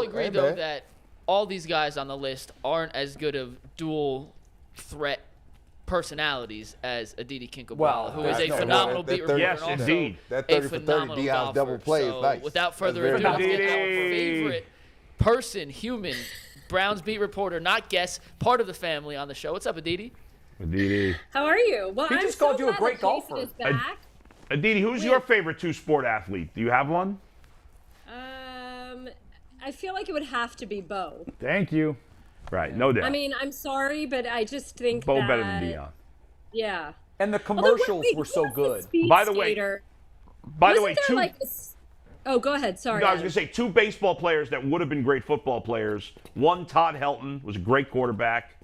all agree, though, that all these guys on the list aren't as good of dual threat personalities as Aditi Kinkhabwala, who is a phenomenal beat reporter. Yes, and also indeed. That a 30 for 30 phenomenal Dion's golfer. double play is nice. Without further ado, That's let's very get nice. our favorite person, human, Browns beat reporter, not guest, part of the family on the show. What's up, Aditi? Aditi. How are you? Well, He I'm just so called you a glad great that Jason golfer. is back. Aditi, who's your favorite two-sport athlete? Do you have one? I feel like it would have to be Bo. Thank you. Right, no doubt. I mean, I'm sorry, but I just think Bo that, better than Dion. Yeah. And the Although, commercials wait, were so who was the good. speed By the way- skater? By the Wasn't way, there two. like oh, go ahead. Sorry. No, I was Adam. going to say two baseball players that would have been great football players. One, Todd Helton, was a great quarterback.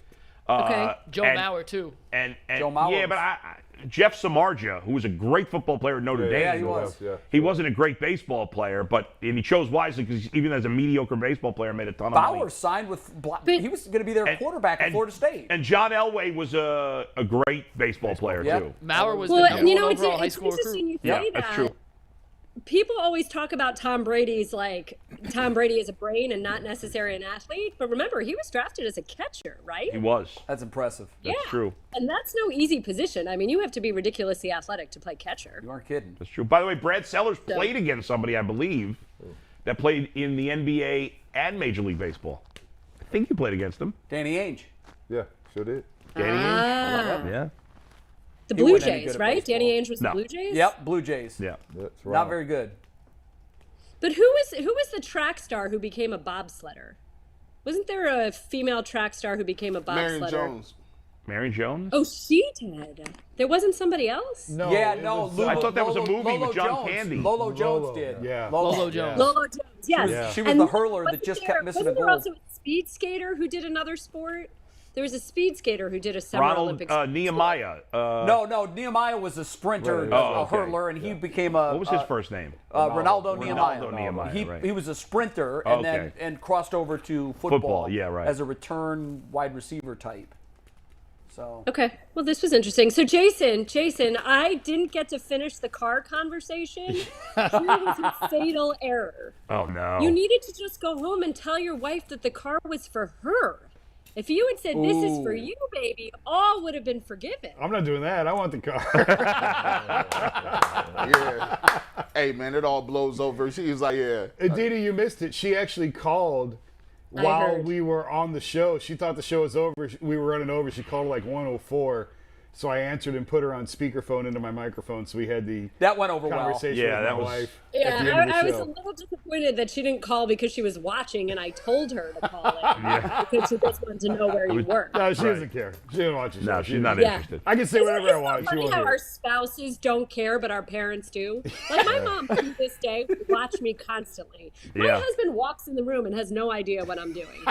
Okay. Joe Mauer, too. And Joe Mauer yeah, was- but Jeff Samardzija, who was a great football player at Notre Dame. Yeah, he was. He wasn't a great baseball player, and he chose wisely because even as a mediocre baseball player, made a ton of money. Bauer signed with he was going to be their quarterback at Florida State. And John Elway was a great baseball player, Yep. too. Mauer was Well, the number you know, one it's, overall high it's school interesting recruit. you say Yeah, that. that's true. People always talk about Tom Brady's Tom Brady is a brain and not necessarily an athlete. But remember, he was drafted as a catcher, right? He was. That's impressive. That's true. And that's no easy position. I mean, you have to be ridiculously athletic to play catcher. You aren't kidding. That's true. By the way, Brad Sellers played against somebody, I believe, that played in the NBA and Major League Baseball. I think you played against him. Danny Ainge. Yeah, sure did. Danny Ainge? Yeah. The He Blue wasn't any Jays, good at right? baseball. Danny Ainge was No. the Blue Jays? Yep, Blue Jays. Yeah. That's right. Not very good. But who was the track star who became a bobsledder? Wasn't there a female track star who became a bobsledder? Marion Jones. Mary Jones? Oh, she did. There wasn't somebody else? No. Yeah, it no. was, I thought that was a movie Lolo with John Jones. Candy. Lolo Jones did. Yeah. Lolo Jones. Lolo Jones, yes. She was And the hurler that wasn't just there- kept missing wasn't a there goal. also a speed skater who did another sport? There was a speed skater who did a Summer Ronald Olympics. Nehemiah. No, Nehemiah was a sprinter, Right. a Oh, okay. hurler, and he became a. What was his first name? Ronaldo Nehemiah. Ronaldo Nehemiah, right. He was a sprinter and Okay. then crossed over to football. Yeah, right. As a return wide receiver type. So. Okay, well, this was interesting. So, Jason, I didn't get to finish the car conversation. Here was a fatal error. Oh, no. You needed to just go home and tell your wife that the car was for her. If you had said, "This is for you, baby," all would have been forgiven. I'm not doing that. I want the car. Yeah. Hey, man, it all blows over. She was like, yeah. Aditi, you missed it. She actually called I while heard. we were on the show. She thought the show was over. We were running over. She called like 1:04. So I answered and put her on speakerphone into my microphone. So we had the That went over well. conversation Yeah, with that my was- wife Yeah, at the end of I the was a show. little disappointed that she didn't call because she was watching, and I told her to call it because she just wanted to know where you were. No, she doesn't care. She doesn't watch the show. No, She she's not Yeah. interested. I can say Isn't whatever I it want. She funny won't how hear our it. spouses don't care, but our parents do? Like my mom to this day would watch me constantly. My Yeah. husband walks in the room and has no idea what I'm doing.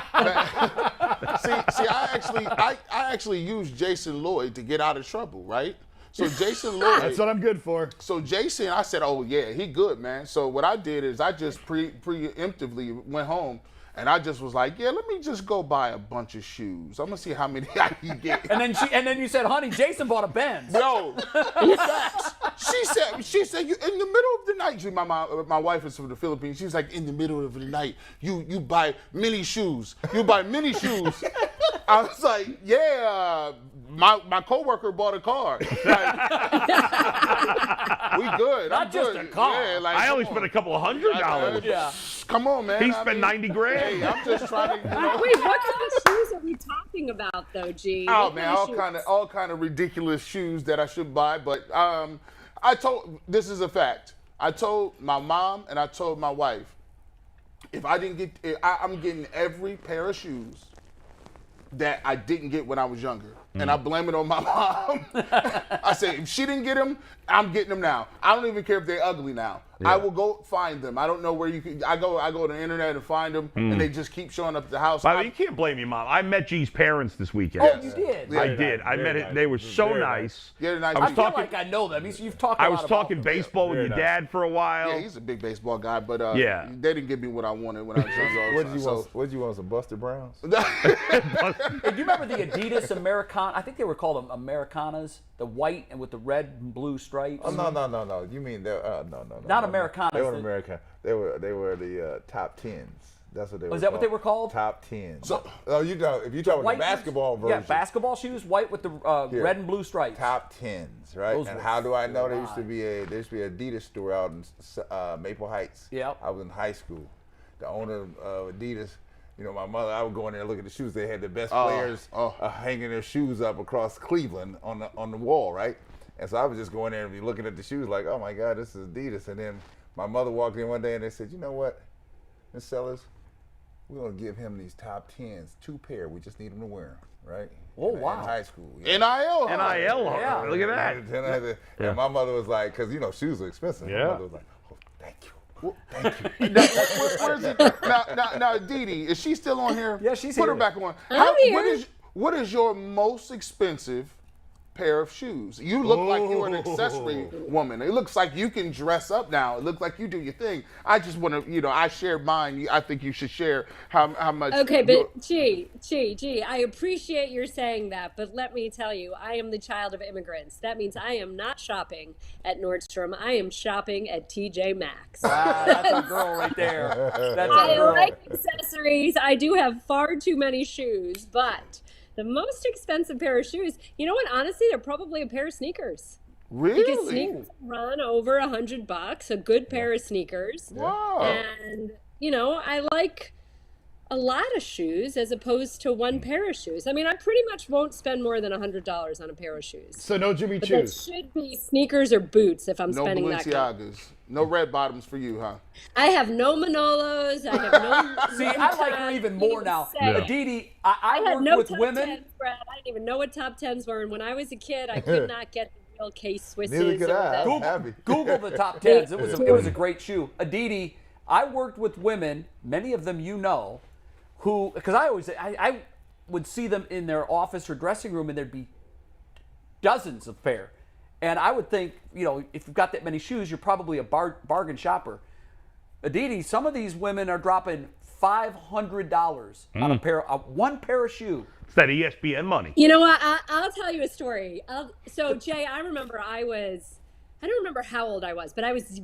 See, I actually used Jason Lloyd to get out of trouble, right? So Jason Lloyd. That's what I'm good for. So Jason, I said, oh yeah, he good, man. So what I did is I just preemptively went home and I just was like, yeah, let me just go buy a bunch of shoes. I'm gonna see how many I can get. And then you said, honey, Jason bought a Benz. No, facts. She said, you in the middle of the night. My wife is from the Philippines. She was like, in the middle of the night, you buy mini shoes. You buy mini shoes. I was like, yeah. My coworker bought a car. Like, we good. Not I'm just good. a car. Yeah, like, I only come spent on. a couple of $100. Yeah. Come on, man. He I spent mean, 90 grand. Hey, I'm just trying to, Wait, what kind of shoes are we talking about, though, G? Oh What man, shoes? all kind of ridiculous shoes that I should buy. But this is a fact. I told my mom and I told my wife, if I didn't get, I'm getting every pair of shoes that I didn't get when I was younger. And I blame it on my mom. I say, if she didn't get them, I'm getting them now. I don't even care if they're ugly now. Yeah. I will go find them. I don't know where you can. I go to the internet and find them, and they just keep showing up at the house. By the way, you can't blame your mom. I met G's parents this weekend. Oh, you did? Yeah. I did. I met it. They were so Very nice. Yeah, they're nice. I was I feel talking. like I know them. You've talked a I lot was about talking them. baseball with Very your nice. dad for a while. Yeah, he's a big baseball guy, but Yeah. they didn't give me what I wanted when I was younger. What did you want? What did you want? Some Buster Browns? Hey, do you remember the Adidas Americana? I think they were called Americanas, the white and with the red and blue stripes. Oh no! You mean they? No. Not Americanas. They were The- American. They were the top tens. That's what they were. Was that what they were called? Top 10. So- oh, you know, if you talk about White the basketball shoes? version. Yeah, basketball shoes, white with the red and blue stripes. Top 10s, right? Those and were how do I know? There used to fly. be an Adidas store out in Maple Heights. Yep. I was in high school. The owner of Adidas, you know, my mother, I would go in there and look at the shoes. They had the best players hanging their shoes up across Cleveland on the wall, right? And so I would just go in there and be looking at the shoes like, oh my God, this is Adidas. And then my mother walked in one day and they said, you know what, Miss Sellers, we're gonna give him these top 10s, 2 pair. We just need him to wear them, right? Oh, In wow. high school. NIL. NIL. Yeah. Look at that. And my mother was like, because you know shoes are expensive. Yeah. My mother was like, oh, thank you, thank you. Where's it? Now, Aditi, is she still on here? Yeah, she's Put her here. back on. I'm here. What is your most expensive pair of shoes? You look like you're an accessory woman. It looks like you can dress up now. It looks like you do your thing. I just want to, I shared mine. I think you should share how much. Okay, but gee, I appreciate your saying that, but let me tell you, I am the child of immigrants. That means I am not shopping at Nordstrom. I am shopping at TJ Maxx. That's a girl right there. That's a I girl. like accessories. I do have far too many shoes, but the most expensive pair of shoes, you know what? Honestly, they're probably a pair of sneakers. Because Really? sneakers run over $100, a good pair of sneakers. Wow. And, I like a lot of shoes as opposed to one pair of shoes. I mean, I pretty much won't spend more than $100 on a pair of shoes. So no Jimmy But that Choos. should be sneakers or boots if I'm No spending that kind. Balenciagas. No red bottoms for you, huh? I have no Manolos. I have no. See, I like her even more now. Aditi, I had work no with top women. 10s, Brad. I didn't even know what top 10s were. And when I was a kid, I could not get the real K-Swisses. Neither could or I. the- I'm happy. Google the top 10s. It was a great shoe. Aditi, I worked with women, many of them you know, who, because I would see them in their office or dressing room and there'd be dozens of pair. And I would think, if you've got that many shoes, you're probably a bargain shopper. Aditi, some of these women are dropping $500 on one pair of shoes. It's that ESPN money. You know what? I'll tell you a story. So Jay, I remember I don't remember how old I was, but I was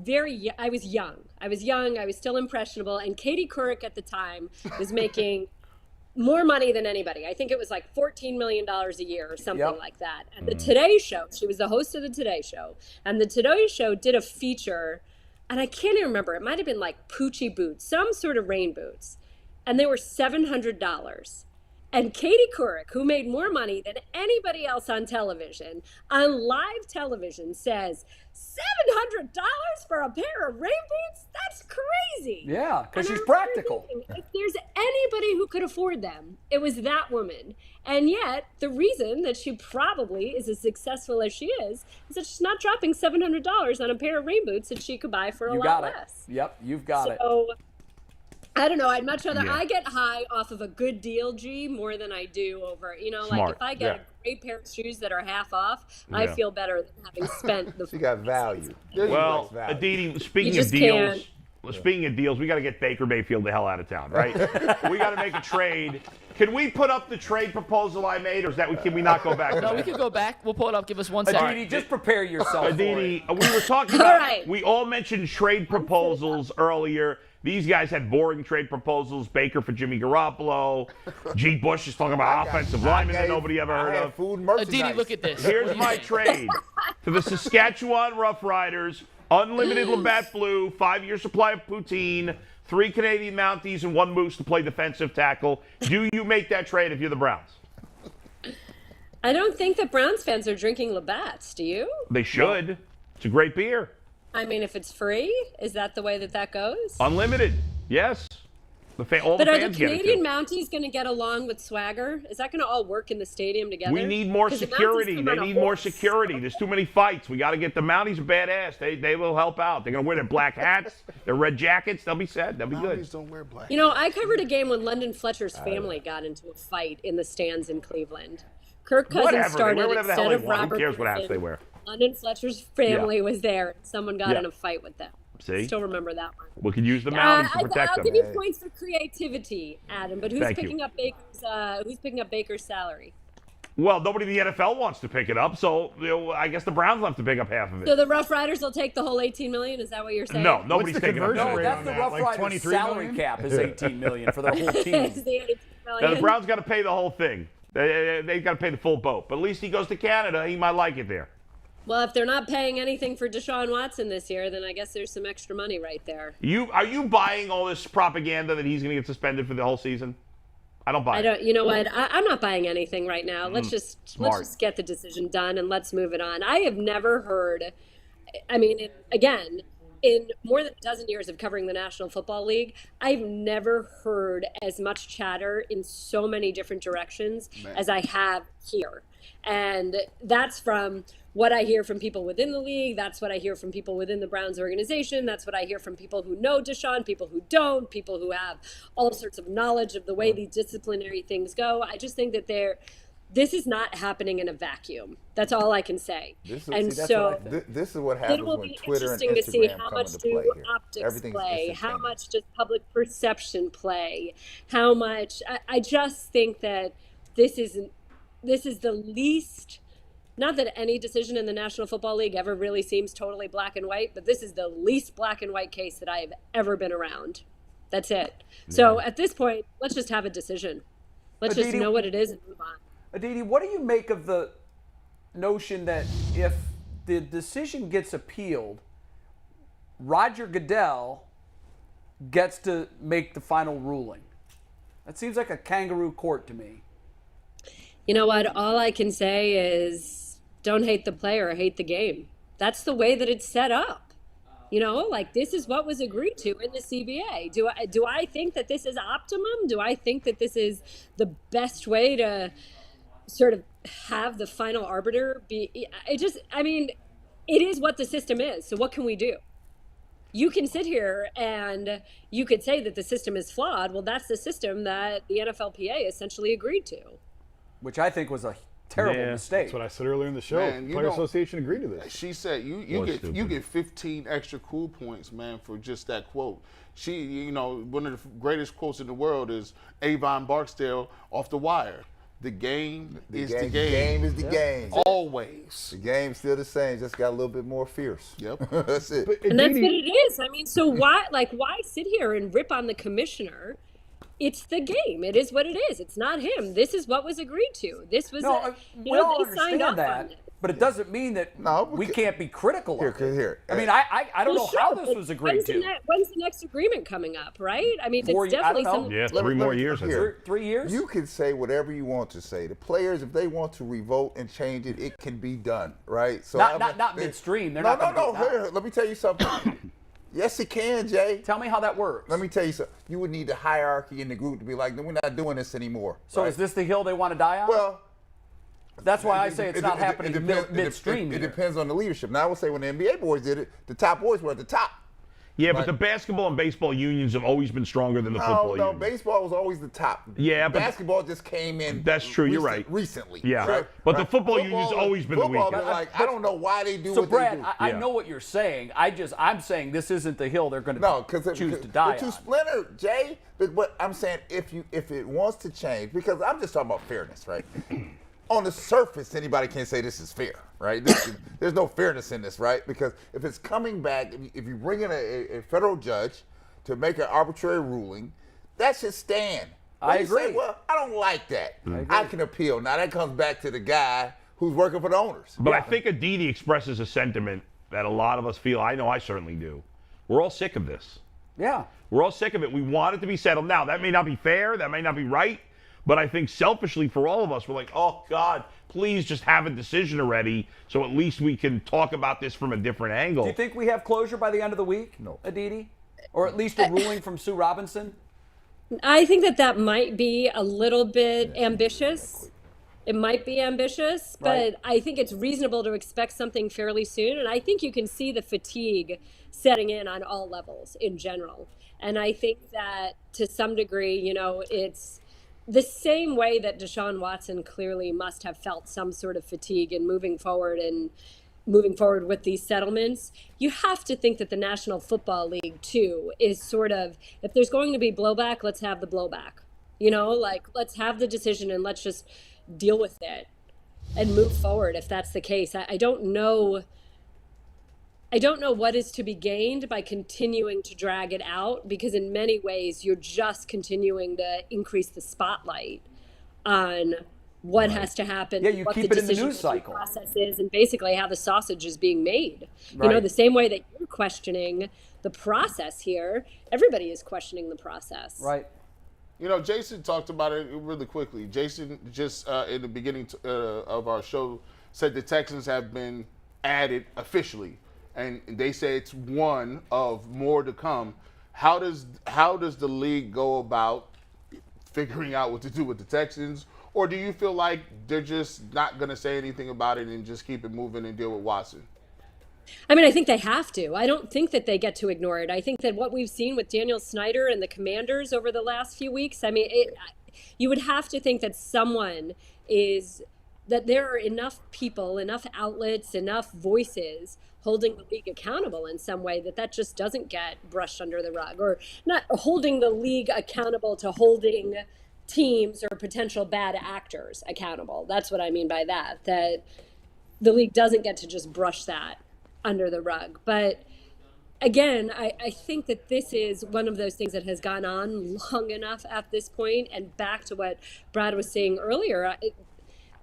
young. I was still impressionable. And Katie Couric at the time was making more money than anybody. I think it was like $14 million a year or something like that. And the Today Show, she was the host of the Today Show. And the Today Show did a feature, and I can't even remember. It might have been like Poochie boots, some sort of rain boots. And they were $700. And Katie Couric, who made more money than anybody else on television, on live television, says, $700 for a pair of rain boots? That's crazy. Yeah, because And she's I'm practical. thinking, if there's anybody who could afford them, it was that woman. And yet, the reason that she probably is as successful as she is that she's not dropping $700 on a pair of rain boots that she could buy for a You lot got it. less. Yep, you've got it. So, I don't know. I'd much rather Yeah. I get high off of a good deal, G, more than I do over, like Smart. if I get Yeah. a great pair of shoes that are half off, I Yeah. feel better than having spent the. She got value. Well, She likes value. Aditi, speaking of just deals, we got to get Baker Mayfield the hell out of town, right? We got to make a trade. Can we put up the trade proposal I made, or can we not go back? to No, that? we can go back. We'll pull it up. Give us 1 second. Aditi, just prepare yourself for Aditi, it. we were talking about, right. we all mentioned trade proposals earlier. These guys had boring trade proposals. Baker for Jimmy Garoppolo. G. Bush is talking about offensive linemen that nobody ever heard I had of. food and merchandise. Aditi, look at this. Here's What do you my think? trade. To the Saskatchewan Roughriders, unlimited Labatt Blue, 5-year supply of poutine, 3 Canadian Mounties, and 1 Moose to play defensive tackle. Do you make that trade if you're the Browns? I don't think that Browns fans are drinking Labatt's. Do you? They should. It's a great beer. I mean, if it's free, is that the way that goes? Unlimited. Yes. All But the are the fans get it, Canadian too. Mounties going to get along with Swagger? Is that going to all work in the stadium together? We need more 'Cause the Mounties security. come They on a need more horse. security. There's too many fights. We got to get the Mounties are badass. They will help out. They're going to wear their black hats, their red jackets. They'll be set. They'll be good. Mounties don't wear black. I covered a game when London Fletcher's family got into a fight in the stands in Cleveland. Kirk Cousins Whatever. They started wear whatever the hell instead they of want. Who Robert cares what hats Griffin. they wear? London Fletcher's family was there. And someone got Yeah. in a fight with them. See? Still remember that one. We could use the Mounties to protect I'll them. give you points for creativity, Adam. But who's Thank you. picking up Baker's? Who's picking up Baker's salary? Well, nobody in the NFL wants to pick it up, so I guess the Browns will have to pick up half of it. So the Rough Riders will take the whole $18 million? Is that what you're saying? No, nobody's What's the taking up conversion that. No, rate that's on the that? Rough Like Riders 23 salary million? cap is $18 million for their whole team. It's the $18 Now, million. the Browns got to pay the whole thing. They got to pay the full boat. But at least he goes to Canada. He might like it there. Well, if they're not paying anything for Deshaun Watson this year, then I guess there's some extra money right there. Are you buying all this propaganda that he's going to get suspended for the whole season? I don't buy it. You know what? I'm not buying anything right now. Let's just get the decision done and let's move it on. I have never heard, again, in more than a dozen years of covering the National Football League, I've never heard as much chatter in so many different directions as I have here. And that's from what I hear from people within the league. That's what I hear from people within the Browns organization. That's what I hear from people who know Deshaun, people who don't, people who have all sorts of knowledge of the way these disciplinary things go. I just think that this is not happening in a vacuum. That's all I can say. This is what happens it will when be Twitter and interesting to see Instagram how come much into play do here. optics Everything's play, how instantaneous. much does public perception play, how much. I just think that this is the least. Not that any decision in the National Football League ever really seems totally black and white, but this is the least black and white case that I have ever been around. That's it. Yeah. So at this point, let's just have a decision. Let's just know what it is and move on. Aditi, what do you make of the notion that if the decision gets appealed, Roger Goodell gets to make the final ruling? That seems like a kangaroo court to me. You know what? All I can say is don't hate the player, hate the game. That's the way that it's set up. This is what was agreed to in the CBA. Do I think that this is optimum? Do I think that this is the best way to sort of have the final arbiter be? It is what the system is. So what can we do? You can sit here and you could say that the system is flawed. Well, that's the system that the NFLPA essentially agreed to. Which I think was a terrible mistake. That's what I said earlier in the show. Man, Player Association agreed to this. She said you get 15 extra cool points, man, for just that quote. One of the greatest quotes in the world is Avon Barksdale off The Wire. The game is the game. The game is the game. Always. The game's still the same, just got a little bit more fierce. Yep. That's it. And that's what it is. So why sit here and rip on the commissioner? It's the game. It is what it is. It's not him. This is what was agreed to. This was we all they signed understand off that, on it. but it doesn't mean that we can't be critical of it. Here. I don't know how this was agreed to. When's the next agreement coming up, right? It's definitely I don't know. something. Yeah, 3 more years. I think. 3 years? You can say whatever you want to say. The players, if they want to revolt and change it, it can be done, right? So not midstream. They're not gonna do it. Here, let me tell you something. Yes, it can, Jay. Tell me how that works. Let me tell you something. You would need the hierarchy in the group to be like, we're not doing this anymore. So right? is this the hill they want to die on? Well, that's why I say it's not happening midstream. It depends on the leadership. Now, I would say when the NBA boys did it, the top boys were at the top. Yeah, but the basketball and baseball unions have always been stronger than the football unions. Baseball was always the top. Yeah, but basketball just came in. That's true. You're right. Recently. Yeah, right? But the football union's always been the weakest. I don't know why they do so what Brad, they do. I know what you're saying. I'm saying this isn't the hill they're going to choose to die on. They're too splintered, Jay. But I'm saying if it wants to change, because I'm just talking about fairness, right? On the surface, anybody can say this is fair, right? There's no fairness in this, right? Because if it's coming back, if you bring in a federal judge to make an arbitrary ruling, that should stand. I agree. Say, well, I don't like that. I can appeal. Now that comes back to the guy who's working for the owners. But I think Aditi expresses a sentiment that a lot of us feel. I know I certainly do. We're all sick of this. Yeah. We're all sick of it. We want it to be settled. Now, that may not be fair. That may not be right. But I think selfishly for all of us, we're like, oh, God, please just have a decision already so at least we can talk about this from a different angle. Do you think we have closure by the end of the week, Aditi? Or at least a ruling from Sue Robinson? I think that might be a little bit ambitious. It might be ambitious, but I think it's reasonable to expect something fairly soon. And I think you can see the fatigue setting in on all levels in general. And I think that to some degree, it's the same way that Deshaun Watson clearly must have felt some sort of fatigue in moving forward with these settlements. You have to think that the National Football League too is sort of, if there's going to be blowback, let's have the blowback. Let's have the decision and let's just deal with it. and move forward if that's the case. I don't know. I don't know what is to be gained by continuing to drag it out, because in many ways you're just continuing to increase the spotlight on what has to happen, Yeah, you what keep the it in the news decision-making cycle. process is, and basically how the sausage is being made. Right. You know, the same way that you're questioning the process here, everybody is questioning the process. Right. You know, Jason talked about it really quickly. Jason just in the beginning of our show said the Texans have been added officially, and they say it's one of more to come. How does the league go about figuring out what to do with the Texans, or do you feel like they're just not going to say anything about it and just keep it moving and deal with Watson? I mean, I think they have to. I don't think that they get to ignore it. I think that what we've seen with Daniel Snyder and the Commanders over the last few weeks, I mean, you would have to think that that there are enough people, enough outlets, enough voices holding the league accountable in some way that just doesn't get brushed under the rug, or not holding the league accountable to holding teams or potential bad actors accountable. That's what I mean by that the league doesn't get to just brush that under the rug. But again, I think that this is one of those things that has gone on long enough at this point. And back to what Brad was saying earlier,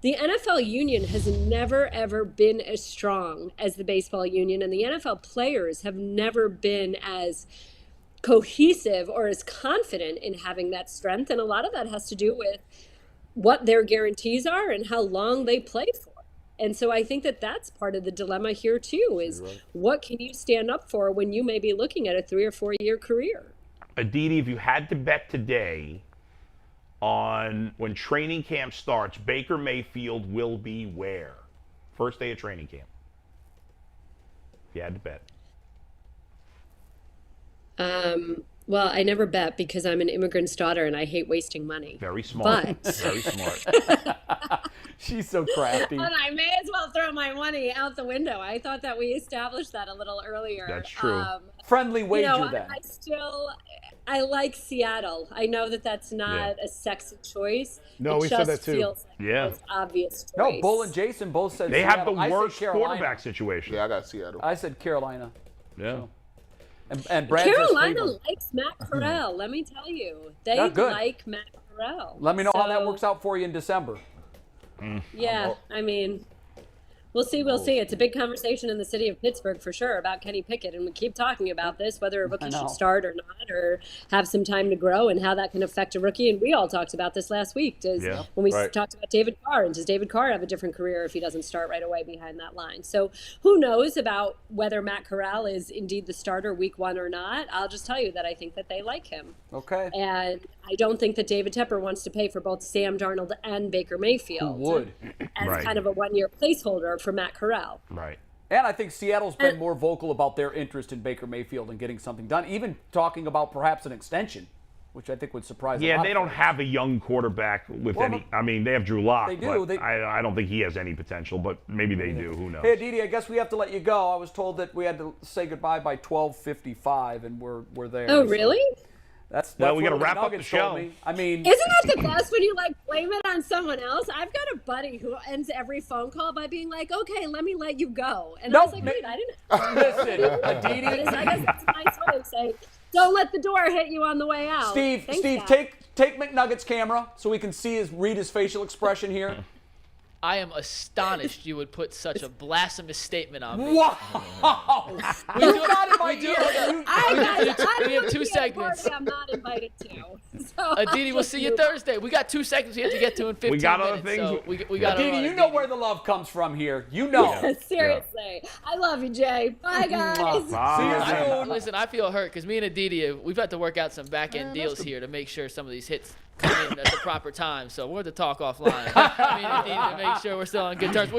the NFL union has never, ever been as strong as the baseball union, and the NFL players have never been as cohesive or as confident in having that strength. And a lot of that has to do with what their guarantees are and how long they play for. And so I think that that's part of the dilemma here too, is what can you stand up for when you may be looking at a 3 or 4 year career? Aditi, if you had to bet today on when training camp starts, Baker Mayfield will be where? First day of training camp. If you had to bet. Well, I never bet because I'm an immigrant's daughter and I hate wasting money. Very smart. But Very smart. She's so crafty. and I may as well throw my money out the window. I thought that we established that a little earlier. That's true. Friendly wager then. I like Seattle. I know that that's not a sexy choice. No, it we just said that too. Feels like Yeah. the most obvious choice. No, Bull and Jason both said They Seattle. have the I said worst Carolina. quarterback situation. Yeah, I got Seattle. I said Carolina. Yeah. And Brad says Carolina Cleveland. likes Matt Corral. Let me tell you, they Yeah, good. like Matt Corral. Let me know how that So, works out for you in December. Yeah, I mean, we'll see. We'll see. It's a big conversation in the city of Pittsburgh for sure about Kenny Pickett, and we keep talking about this, whether a rookie know. should start or not, or have some time to grow, and how that can affect a rookie. And we all talked about this last week. When we talked about David Carr, and does David Carr have a different career if he doesn't start right away behind that line? So who knows about whether Matt Corral is indeed the starter week 1 or not? I'll just tell you that I think that they like him. Okay. And I don't think that David Tepper wants to pay for both Sam Darnold and Baker Mayfield. Who would? As kind of a 1 year placeholder for Matt Corral. Right. And I think Seattle's been more vocal about their interest in Baker Mayfield and getting something done, even talking about perhaps an extension, which I think would surprise a lot Yeah, they of don't fans. have a young quarterback with any. I mean, they have Drew Lock. They do. But I don't think he has any potential, but maybe they do. Who knows? Hey, Aditi, I guess we have to let you go. I was told that we had to say goodbye by 12:55, and we're there. Oh, so really? That's Well, we what gotta the wrap up Nuggets the told show. me. I mean, Isn't that the best when you blame it on someone else? I've got a buddy who ends every phone call by being like, "Okay, let me let you go," and I was like, "Wait, I didn't." listen, Aditi. I guess that's a nice way of saying, "Don't let the door hit you on the way out." Steve, Thanks, Steve, guys. take McNugget's camera so we can read his facial expression here. I am astonished you would put such a blasphemous statement on me. Wow! You got in my ear. We have 2 segments. I'm not invited to. So Aditi, we'll see you Thursday. We got 2 segments we have to get to in 15 We got minutes. other things. So we got Aditi, you know where the love comes from here. You know. Seriously, I love you, Jay. Bye, guys. See you soon. Listen, I feel hurt because me and Aditi, we've had to work out some back-end deals here to make sure some of these hits come in at the proper time. So we're going to talk offline. Me and Aditi to make sure we're still on good terms.